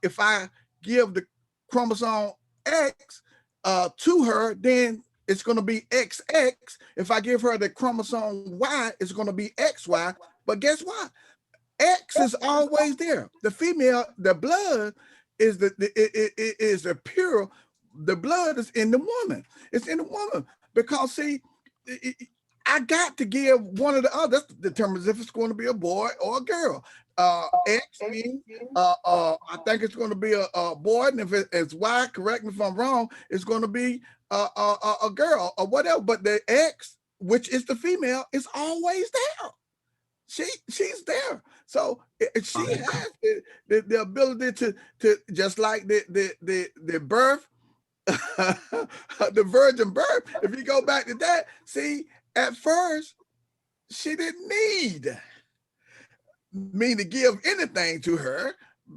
If I give the chromosome X to her, then it's going to be XX. If I give her the chromosome Y, it's going to be XY. But guess what? X is always there. The female, the blood is the pure. The blood is in the woman. It's in the woman, because see, I got to give one or the other. That determines if it's going to be a boy or a girl. X means I think it's going to be a boy, and if it's Y, correct me if I'm wrong, it's going to be a girl or whatever. But the X, which is the female, is always there. She's there. So she has the ability to just like the birth, the virgin birth. If you go back to that, see, at first she didn't need me to give anything to her.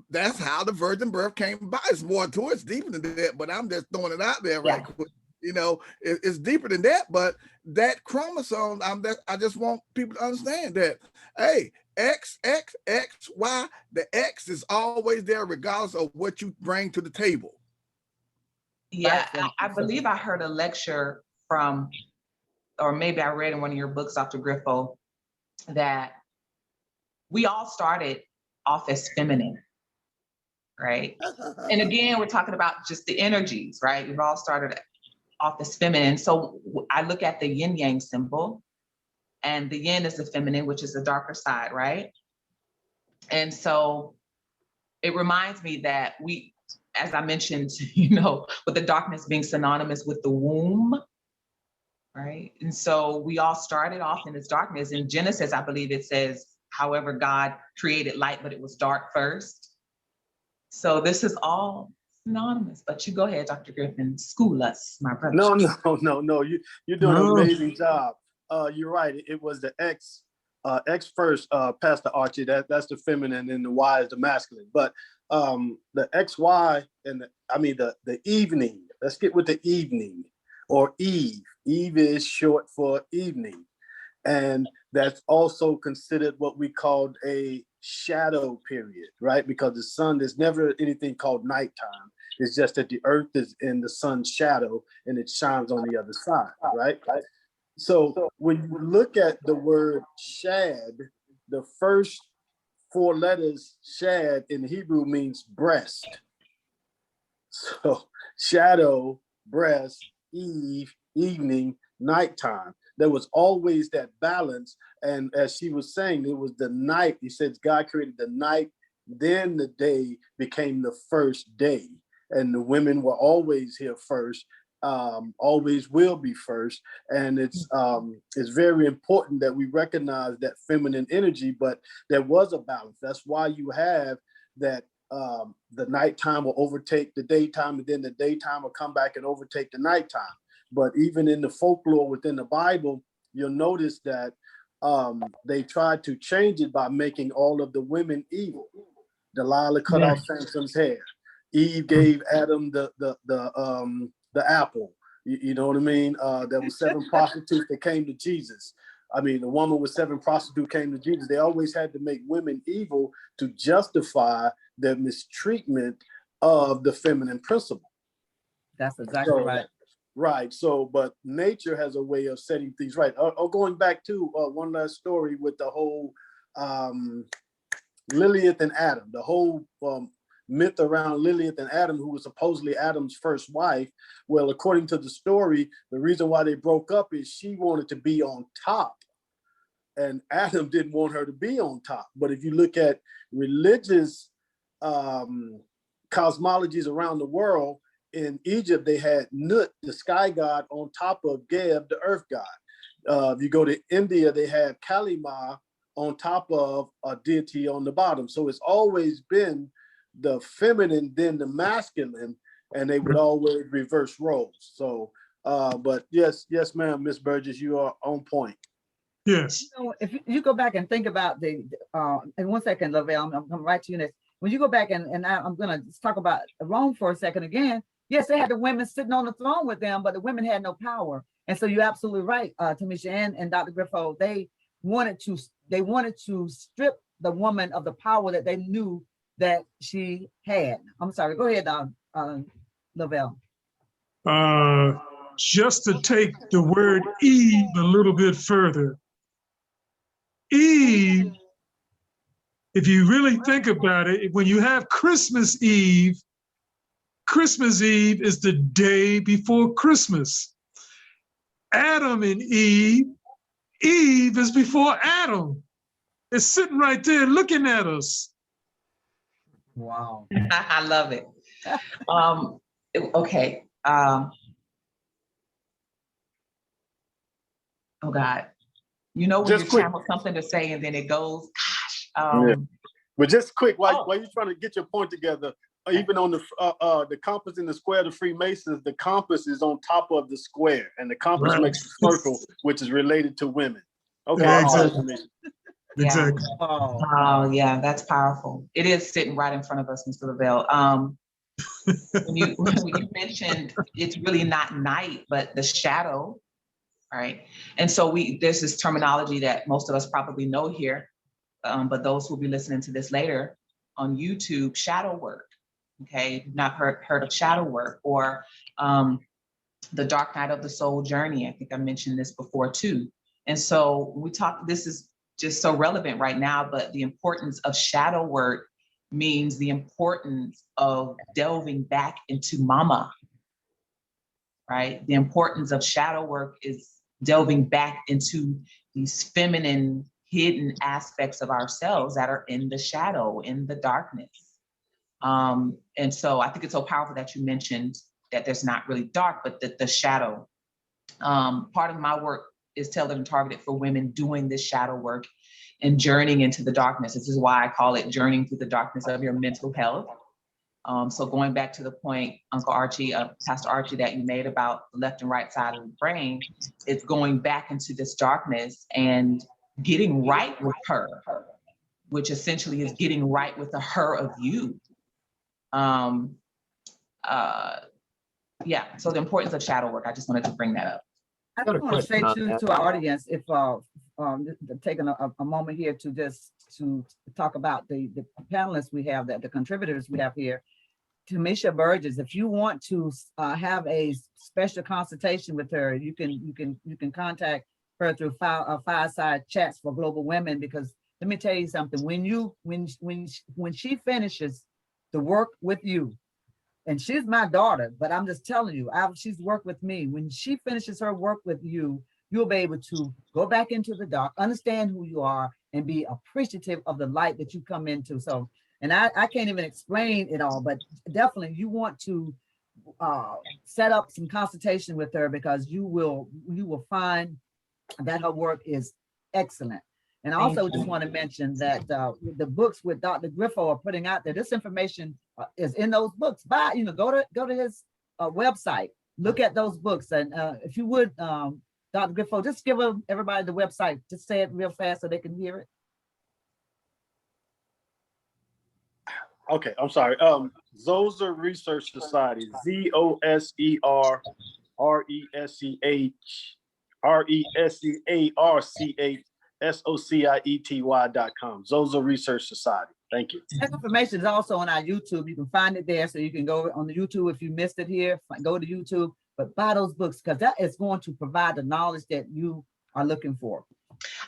That's how the virgin birth came by. It's more to it, it's deeper than that, but I'm just throwing it out there right quick. It's deeper than that, but that chromosome, I just want people to understand that, hey, X, Y, the X is always there regardless of what you bring to the table. Yeah, I believe I heard a lecture from, or maybe I read in one of your books, Dr. Griffo, that we all started off as feminine, right? And again, we're talking about just the energies, right? We've all started off as feminine. So I look at the yin yang symbol, and the yin is the feminine, which is the darker side, right? And so it reminds me that we, as I mentioned, with the darkness being synonymous with the womb, right? And so we all started off in this darkness. In Genesis, I believe it says, however, God created light, but it was dark first. So this is all synonymous, but you go ahead, Dr. Griffin, school us, my brother. No. You're doing an amazing job. You're right. It was the X first, Pastor Archie. That's the feminine, and the Y is the masculine. But the XY and the evening. Let's get with the evening, or Eve. Eve is short for evening, and that's also considered what we called a shadow period, right? Because the sun, there's never anything called nighttime. It's just that the earth is in the sun's shadow and it shines on the other side, right? So when you look at the word shad, the first 4 letters shad in Hebrew means breast. So shadow, breast, eve, evening, nighttime. There was always that balance. And as she was saying, it was the night. He says God created the night, then the day became the first day. And the women were always here first, always will be first. And it's very important that we recognize that feminine energy, but there was a balance. That's why you have that the nighttime will overtake the daytime, and then the daytime will come back and overtake the nighttime. But even in the folklore within the Bible, you'll notice that they tried to change it by making all of the women evil. Delilah cut off Samson's hair. Eve gave Adam the apple. You know what I mean? There were 7 prostitutes that came to Jesus. I mean, the woman with 7 prostitutes came to Jesus. They always had to make women evil to justify their mistreatment of the feminine principle. That's exactly right. Right. So, but nature has a way of setting things right. Going back to one last story with the whole Lilith and Adam, the whole myth around Lilith and Adam, who was supposedly Adam's first wife. Well, according to the story, the reason why they broke up is she wanted to be on top, and Adam didn't want her to be on top. But if you look at religious cosmologies around the world, in Egypt, they had Nut, the sky god, on top of Geb, the earth god. If you go to India, they had Kalima on top of a deity on the bottom. So it's always been the feminine, then the masculine, and they would always reverse roles. So, but yes, ma'am, Miss Burgess, you are on point. Yes. You know, if you go back and think about and 1 second, Lavelle, I'm coming right to you next. When you go back and I'm going to talk about Rome for a second again. Yes, they had the women sitting on the throne with them, but the women had no power. And so you're absolutely right, Tamisha and Dr. Griffo. They wanted to strip the woman of the power that they knew that she had. I'm sorry. Go ahead, Lavelle. Just to take the word Eve a little bit further. Eve, if you really think about it, when you have Christmas Eve is the day before Christmas. Adam and Eve is before Adam. It's sitting right there looking at us. Wow. I love it. Okay. Oh God. You know when Just you quick. channel something to say and then it goes, gosh. Yeah. But just quick, while you're trying to get your point together, even on the compass in the square of the Freemasons, the compass is on top of the square, and the compass makes a circle, which is related to women. Okay. Yeah, exactly. Yeah. Exactly. Oh yeah, that's powerful. It is sitting right in front of us, Mr. Lavelle. When you mentioned it's really not night, but the shadow, right? And so there's this terminology that most of us probably know here, but those who will be listening to this later on YouTube, shadow work. Okay, you've not heard of shadow work, or the dark night of the soul journey. I think I mentioned this before too. And so we talk, this is just so relevant right now, but the importance of shadow work means the importance of delving back into mama, right? The importance of shadow work is delving back into these feminine hidden aspects of ourselves that are in the shadow, in the darkness. And so I think it's so powerful that you mentioned that there's not really dark, but the shadow. Part of my work is tailored and targeted for women doing this shadow work and journeying into the darkness. This is why I call it journeying through the darkness of your mental health. So going back to the point, Uncle Archie, Pastor Archie, that you made about the left and right side of the brain, it's going back into this darkness and getting right with her, which essentially is getting right with the her of you. Yeah, so the importance of shadow work, I just wanted to bring that up. I just want to say to our audience, if taking a moment here to talk about the panelists we have, the contributors we have here. Tamisha Burgess, if you want to have a special consultation with her, you can contact her through Fireside Chats for Global Women, because let me tell you something, when she finishes the work with you, and she's my daughter, but I'm just telling you, she's worked with me. When she finishes her work with you, you'll be able to go back into the dark, understand who you are, and be appreciative of the light that you come into. So, and I can't even explain it all, but definitely you want to set up some consultation with her, because you will find that her work is excellent. And I also just want to mention that the books with Dr. Griffo are putting out there, this information is in those books. Go to his website, look at those books. And if you would, Dr. Griffo, just give everybody the website. Just say it real fast so they can hear it. Okay, I'm sorry. Zoser Research Society, ZOSERRESEARCHSOCIETY.com. Zoser Research Society. Thank you. That information is also on our YouTube. You can find it there, so you can go on the YouTube. If you missed it here, go to YouTube, but buy those books, because that is going to provide the knowledge that you are looking for.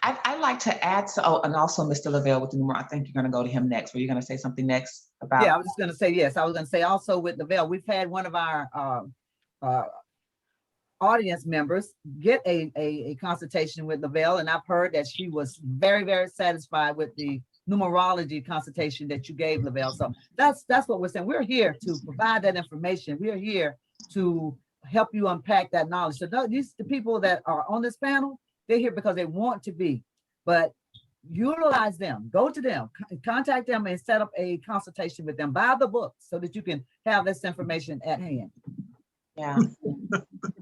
I'd like to add, and also Mr. Lavelle with the number, I think you're going to go to him next. Were you going to say something next about? Yeah, I was just going to say, yes. I was going to say also with Lavelle, we've had one of our audience members get a consultation with Lavelle, and I've heard that she was very, very satisfied with the numerology consultation that you gave Lavelle. So that's what we're saying. We're here to provide that information. We're here to help you unpack that knowledge. So the people that are on this panel, they're here because they want to be, but utilize them, go to them, contact them, and set up a consultation with them. Buy the book so that you can have this information at hand. Yeah.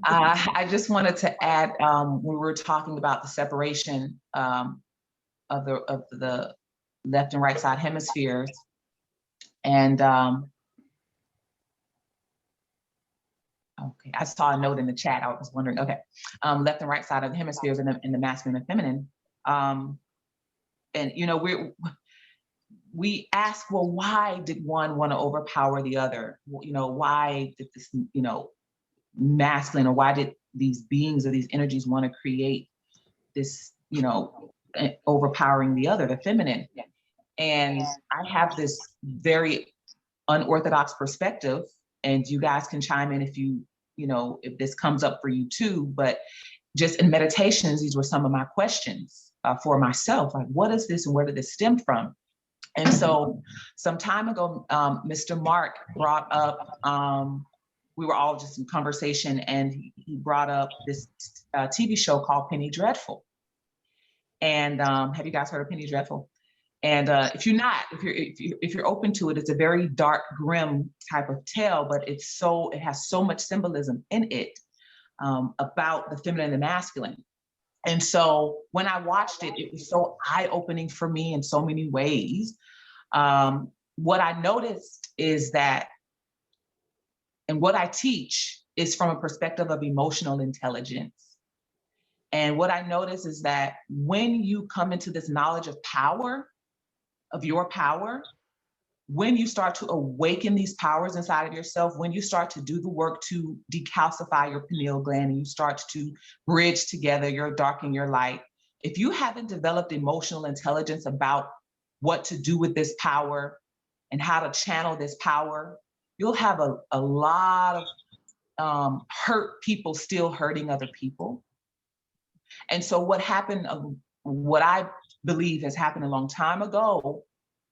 I just wanted to add, when we were talking about the separation of the left and right side hemispheres, and okay, I saw a note in the chat. I was wondering, okay, left and right side of the hemispheres in the masculine and feminine. And we ask, well, why did one want to overpower the other? Why did this, masculine, or why did these beings or these energies want to create this, overpowering the other, the feminine? And I have this very unorthodox perspective, and you guys can chime in if this comes up for you too. But just in meditations, these were some of my questions for myself, like, what is this and where did this stem from? And so some time ago, Mr. Mark brought up, we were all just in conversation, and he brought up this TV show called Penny Dreadful. And have you guys heard of Penny Dreadful? And if you're open to it, it's a very dark, grim type of tale, but it has so much symbolism in it about the feminine and the masculine. And so when I watched it, it was so eye-opening for me in so many ways. What I noticed is that, and what I teach is from a perspective of emotional intelligence. And what I notice is that when you come into this knowledge of power, of your power, when you start to awaken these powers inside of yourself, when you start to do the work to decalcify your pineal gland, and you start to bridge together your dark and your light, if you haven't developed emotional intelligence about what to do with this power and how to channel this power, you'll have a lot of hurt people still hurting other people. And so what happened, what I believe has happened a long time ago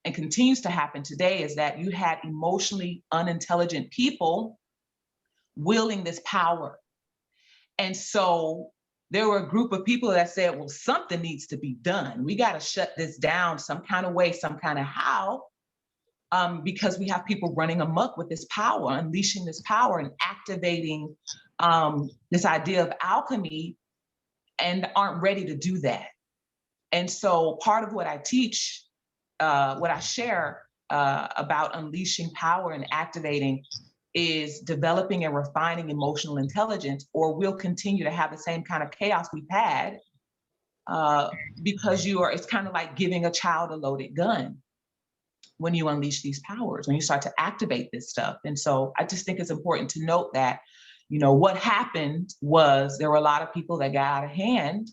and continues to happen today, is that you had emotionally unintelligent people wielding this power. And so there were a group of people that said, well, something needs to be done. We got to shut this down some kind of way, some kind of how, because we have people running amok with this power, unleashing this power and activating this idea of alchemy, and aren't ready to do that. And so part of what I teach, what I share about unleashing power and activating, is developing and refining emotional intelligence, or we'll continue to have the same kind of chaos we've had, because it's kind of like giving a child a loaded gun. when you unleash these powers, when you start to activate this stuff. And so I just think it's important to note that, you know, what happened was there were a lot of people that got out of hand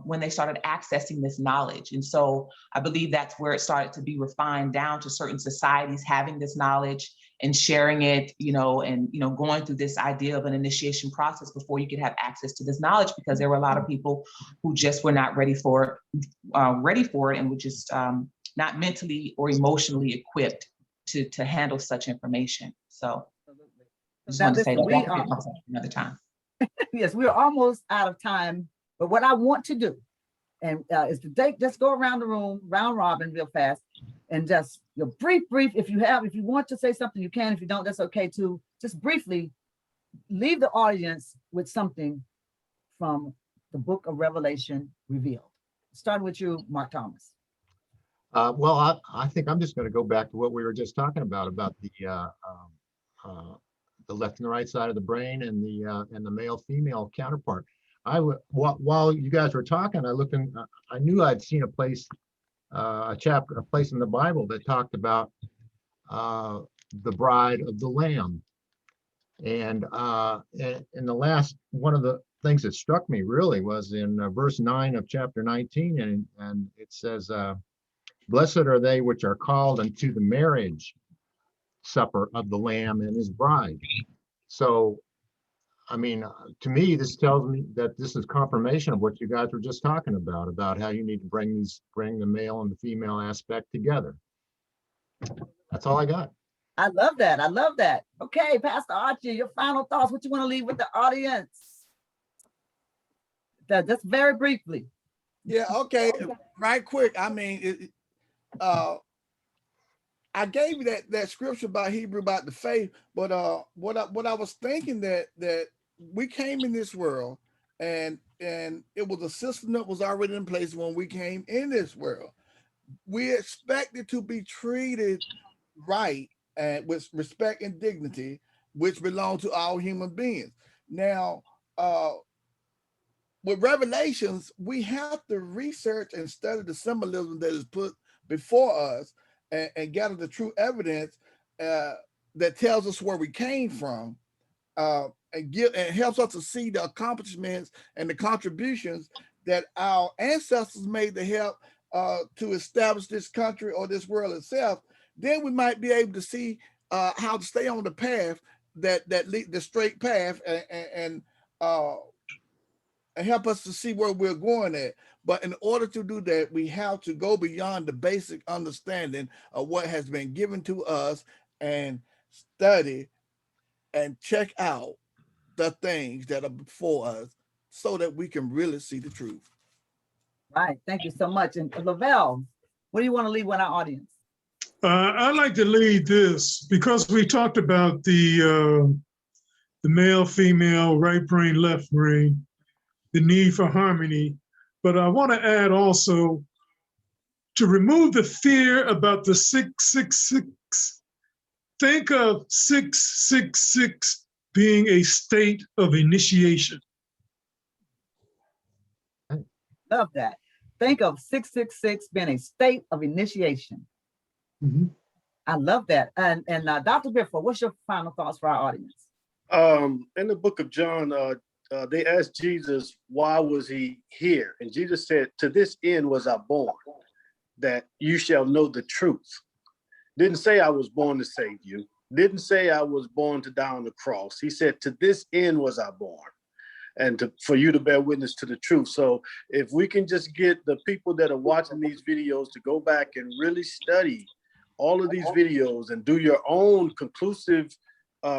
when they started accessing this knowledge. And so I believe that's where it started to be refined down to certain societies having this knowledge and sharing it, you know, and, you know, going through this idea of an initiation process before you could have access to this knowledge, because there were a lot of people who just were not ready for it and were just not mentally or emotionally equipped to handle such information. So I just Now, wanted to say listen, that that could be a conversation another time. yes, we're almost out of time, but what I want to do and is to just go around the room, round robin real fast, and just brief, if you want to say something, you can. If you don't, that's okay too. Just briefly leave the audience with something from the book of Revelation revealed. Starting with you, Mark Thomas. Well, I think I'm just going to go back to what we were just talking about the left and the right side of the brain and the male-female counterpart. While you guys were talking, I looked and I knew I'd seen a place in the Bible that talked about the bride of the Lamb. And in the last, one of the things that struck me really was in verse 9 of chapter 19, and it says, "Blessed are they which are called unto the marriage supper of the Lamb and his bride." So, I mean, to me, this tells me that this is confirmation of what you guys were just talking about how you need to bring the male and the female aspect together. That's all I got. I love that. I love that. Okay, Pastor Archie, your final thoughts. What you want to leave with the audience? Just very briefly. Yeah, okay, right quick. I mean, I gave you that scripture about Hebrew about the faith, but what I was thinking that we came in this world and it was a system that was already in place when we came in this world. We expected to be treated right and with respect and dignity, which belong to all human beings. Now, with Revelations, we have to research and study the symbolism that is put before us and gather the true evidence that tells us where we came from, and helps us to see the accomplishments and the contributions that our ancestors made to help to establish this country or this world itself. Then we might be able to see how to stay on the path that lead the straight path and help us to see where we're going at. But in order to do that, we have to go beyond the basic understanding of what has been given to us and study and check out the things that are before us so that we can really see the truth. Right. Thank you so much. And Lavelle, what do you want to leave with our audience? I'd like to lead this because we talked about the male, female, right brain, left brain, the need for harmony. But I want to add also to remove the fear about the 666. Think of 666 being a state of initiation. Love that. Think of 666 being a state of initiation. Mm-hmm. I love that. And Dr. Biffle, what's your final thoughts for our audience? In the book of John, they asked Jesus, why was he here? And Jesus said, to this end was I born, that you shall know the truth. Didn't say I was born to save you. Didn't say I was born to die on the cross. He said, to this end was I born, and for you to bear witness to the truth. So if we can just get the people that are watching these videos to go back and really study all of these videos and do your own conclusive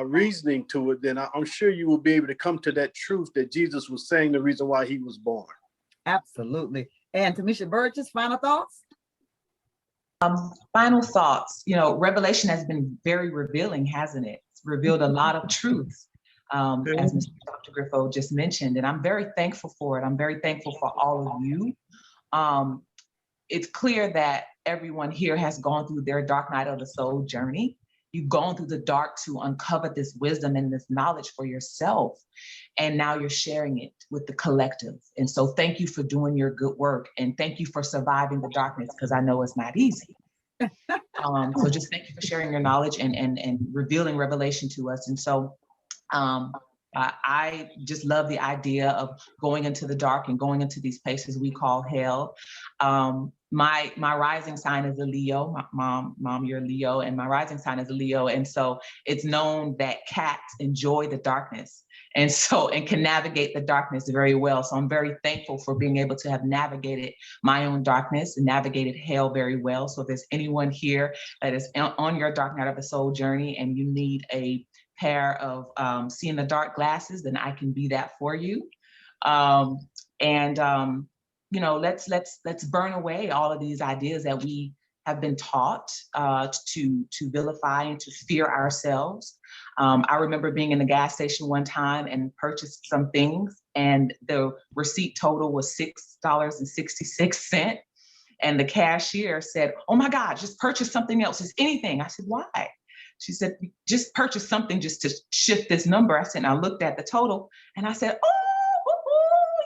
reasoning to it, then I'm sure you will be able to come to that truth that Jesus was saying the reason why he was born. Absolutely. And Tamisha Burgess, final thoughts? Final thoughts. You know, Revelation has been very revealing, hasn't it? It's revealed a lot of truths, as Mr. Dr. Griffo just mentioned, and I'm very thankful for it. I'm very thankful for all of you. It's clear that everyone here has gone through their dark night of the soul journey. You've gone through the dark to uncover this wisdom and this knowledge for yourself. And now you're sharing it with the collective. And so thank you for doing your good work. And thank you for surviving the darkness, because I know it's not easy. So just thank you for sharing your knowledge and revealing revelation to us. And so I just love the idea of going into the dark and going into these places we call hell. My rising sign is a Leo. Mom, you're a Leo, and my rising sign is a Leo. And so it's known that cats enjoy the darkness, and can navigate the darkness very well. So I'm very thankful for being able to have navigated my own darkness and navigated hell very well. So if there's anyone here that is on your dark night of the soul journey and you need a pair of seeing the dark glasses, then I can be that for you. You know, let's burn away all of these ideas that we have been taught to vilify and to fear ourselves. I remember being in the gas station one time and purchased some things, and the receipt total was $6.66. And the cashier said, "Oh my God, just purchase something else, just anything." I said, "Why?" She said, "Just purchase something just to shift this number." I said, and I looked at the total and I said, "Oh,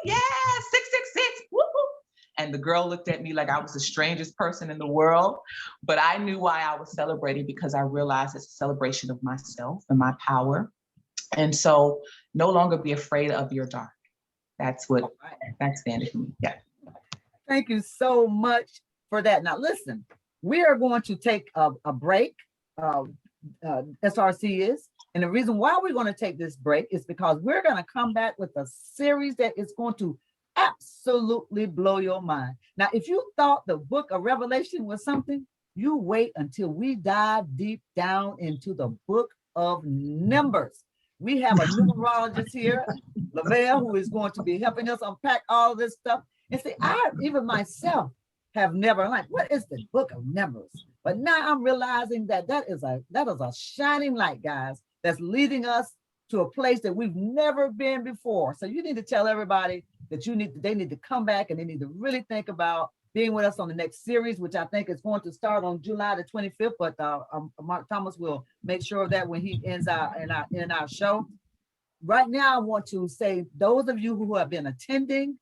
yeah, 666, woo-hoo." And the girl looked at me like I was the strangest person in the world, but I knew why I was celebrating, because I realized it's a celebration of myself and my power. And so no longer be afraid of your dark. That's standing for me. Yeah. Thank you so much for that. Now, listen, we are going to take a break. SRC is. And the reason why we're going to take this break is because we're going to come back with a series that is going to absolutely blow your mind. Now, if you thought the book of Revelation was something, you wait until we dive deep down into the book of Numbers. We have a numerologist here, Lavelle, who is going to be helping us unpack all of this stuff. And see, I, even myself, have never, like, what is the book of Numbers? But now I'm realizing that that is a shining light, guys, that's leading us to a place that we've never been before. So you need to tell everybody that they need to come back and they need to really think about being with us on the next series, which I think is going to start on July the 25th. But Mark Thomas will make sure of that when he ends in our show. Right now, I want to say, those of you who have been attending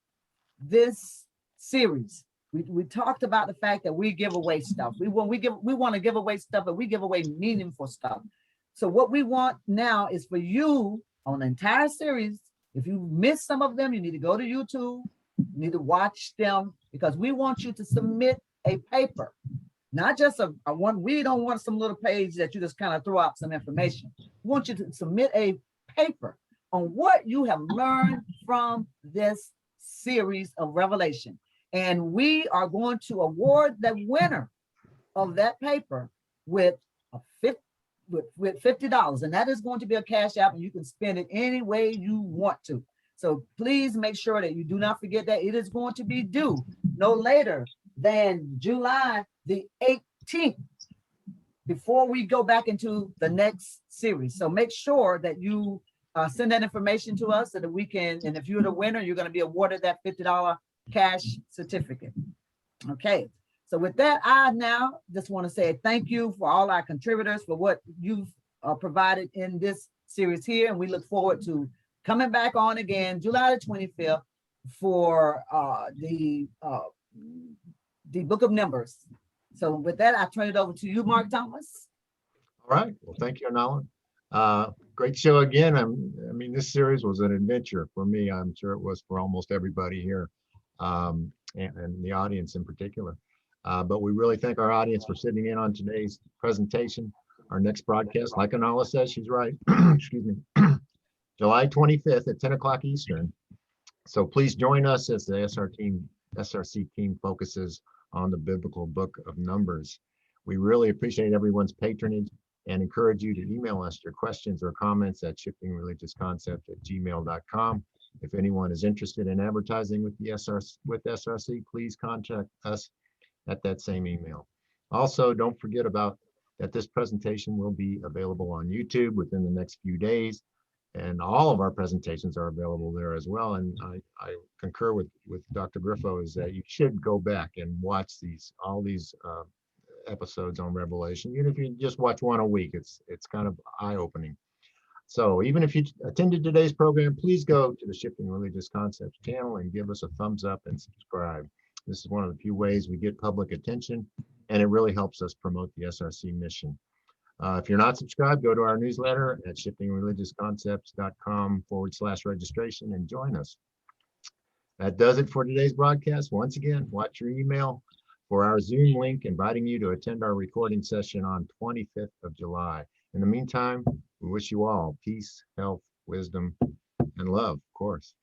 this series, we talked about the fact that we give away stuff. We want to give away stuff, but we give away meaningful stuff. So what we want now is for you on the entire series. If you missed some of them, you need to go to YouTube. You need to watch them, because we want you to submit a paper, not just a one. We don't want some little page that you just kind of throw out some information. We want you to submit a paper on what you have learned from this series of Revelation. And we are going to award the winner of that paper with $50. And that is going to be a cash app, and you can spend it any way you want to. So please make sure that you do not forget that it is going to be due no later than July the 18th, before we go back into the next series. So make sure that you send that information to us so that we can, and if you're the winner, you're going to be awarded that $50 cash certificate. Okay. So with that, I now just want to say thank you for all our contributors for what you've provided in this series here. And we look forward to coming back on again, July the 25th, for the book of Numbers. So with that, I turn it over to you, Mark Thomas. All right. Well, thank you, Anala. Great show again. I mean, this series was an adventure for me. I'm sure it was for almost everybody here, and the audience in particular. But we really thank our audience for sitting in on today's presentation. Our next broadcast, like Anala says, she's right, excuse me, July 25th at 10 o'clock Eastern. So please join us as the SRC team focuses on the biblical book of Numbers. We really appreciate everyone's patronage and encourage you to email us your questions or comments at shiftingreligiousconcept@gmail.com. If anyone is interested in advertising with SRC, please contact us at that same email. Also, don't forget about that this presentation will be available on YouTube within the next few days, and all of our presentations are available there as well. And I concur with Dr. Griffo is that you should go back and watch all these episodes on Revelation. Even if you just watch one a week, it's kind of eye-opening. So even if you attended today's program, please go to the Shifting Religious Concepts channel and give us a thumbs up and subscribe. This is one of the few ways we get public attention and it really helps us promote the SRC mission. If you're not subscribed, go to our newsletter at shiftingreligiousconcepts.com/registration and join us. That does it for today's broadcast. Once again, watch your email for our Zoom link inviting you to attend our recording session on 25th of July. In the meantime, we wish you all peace, health, wisdom, and love, of course.